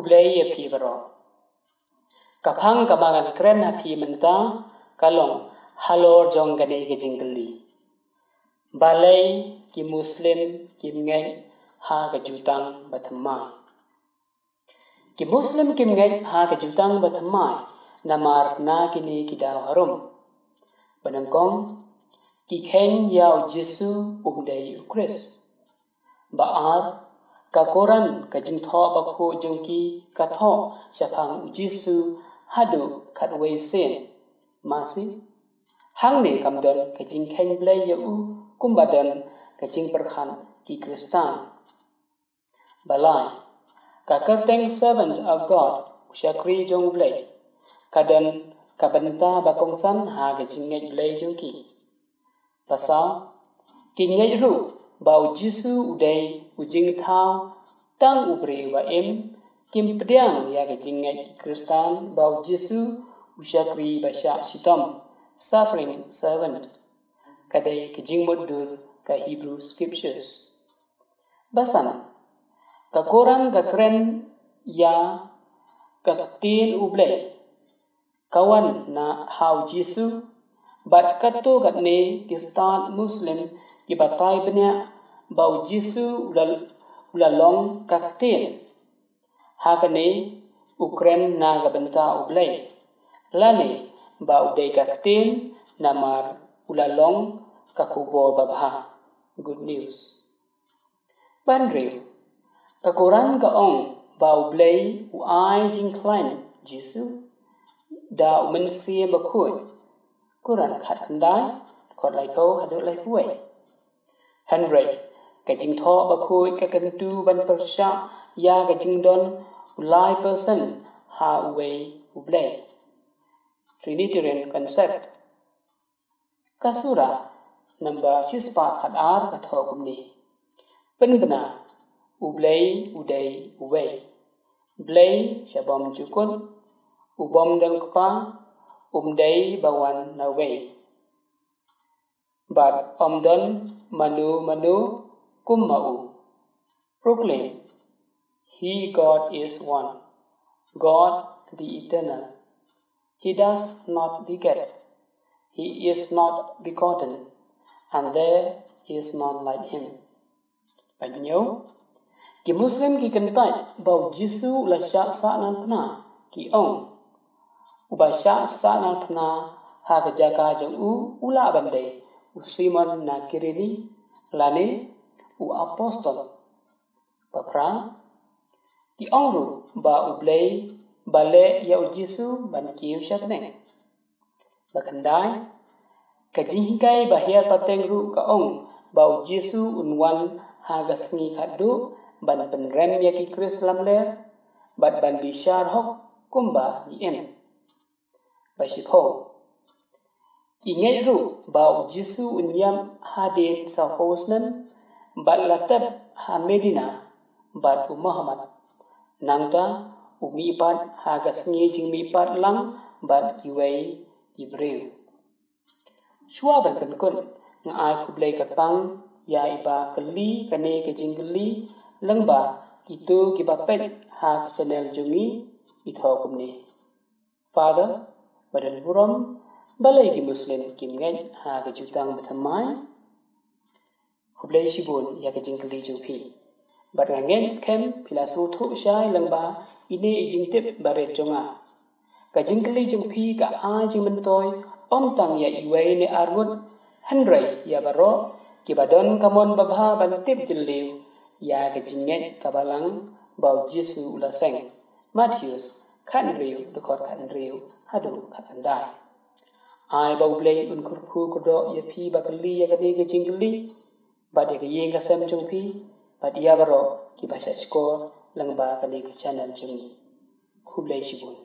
kublai ya pi baro kapang kamangan kren hapi menta kalong halor jong gane ke jingli balai ki muslim ki ngai ha ka jutang bathamai ki muslim ki ngai ha ka jutang bathamai namar na kini kidang harum banangkom ki khen yau Jesu umdai Chris baar ka koran ka jingtho bakho jongki ka tho saphang Jesu hadu khatwei sen masi hangne kamdon ka jing khen blai yau kumbadan ka jing perkhan ki Kristan balai ka kerteng servant of God usyakri jong blai kadan ka banta bakongsan ha ka jing ngai blai jongki pasal ki ngai ru bau Jesu udai ujing thao tang ubre wa em kim pediang ya ke jingai ki Kristan bau Jesu usyakri basya sitom suffering servant kadai ke jingmut dur ka Hebrew scriptures basan ka koran ka kren ya ka tin uble kawan na hau Jesu bat kato gatne Kristan Muslim ki batai benya bau Jesu ulalong kaktin hakane Ukren na gabenta ublay lane bau day kaktin namar ulalong kakubor babha good news bandriu kakuran kaong bau blay uai jingklain Jesu da umensi bakui kuran khat kandai khot lai ko hadu lai kuai Henry ka jingtho bakhui ka kantu ban persya ya ka jingdon ulai person ha uwei ublay Trinitarian concept kasura number sispa khadar ka tho kumni penbena ublay udai uwei blay syabom jukun ubom dan kpa umdai bawan nawei but omdon manu kummau proclaim he God is one God the eternal he does not beget he is not begotten and there is none like him banyo ki muslim ki kentai bau Jesu la sya sa nan pna ki ong ubasya sa nan pna ha ka jaka jong ula bandai Simon na kirini lane u apostol papra ki ongru ba ublay bale ya Jesu ban kiu syatne bakandai ka jingkai bahia patengru ka ong ba Jesu unwan ha gasngi khadu ban penrem ya ki Kris lamler bat ban bishar hok kumba ni em basipho ki ngai ru bau Jesu unyam hadin sa hosnan bat latab ha Medina bat Muhammad nangta umi pat ha gasngi jingmi pat lang bat kiwei Ibreu chua ban kun ngai khublai katang ya iba kali kane ke jingli langba itu kibapet ha channel jungi itho kumni father badan buram balai ki muslim kim ngai ha ka jutang bathamai khublai sibun ya ka jingli jupi bat ngen scam pilasu thu shai langba ine jingtip bare jonga ka jingli jupi ka a jingmentoy om tang ya iwei ne armut hanrai ya baro ki badon kamon babha bantip jilliu ya ka jinget kabalang bau Jesu ulaseng Matthews khanriu dekor khanriu hadu khatandai ai bau blai un kurphu kodo ya phi bakali ya kade ke jingli bade ke yeng ka sam chung phi bad ya baro ki basa skor langba kali ke channel jungi khublai sibun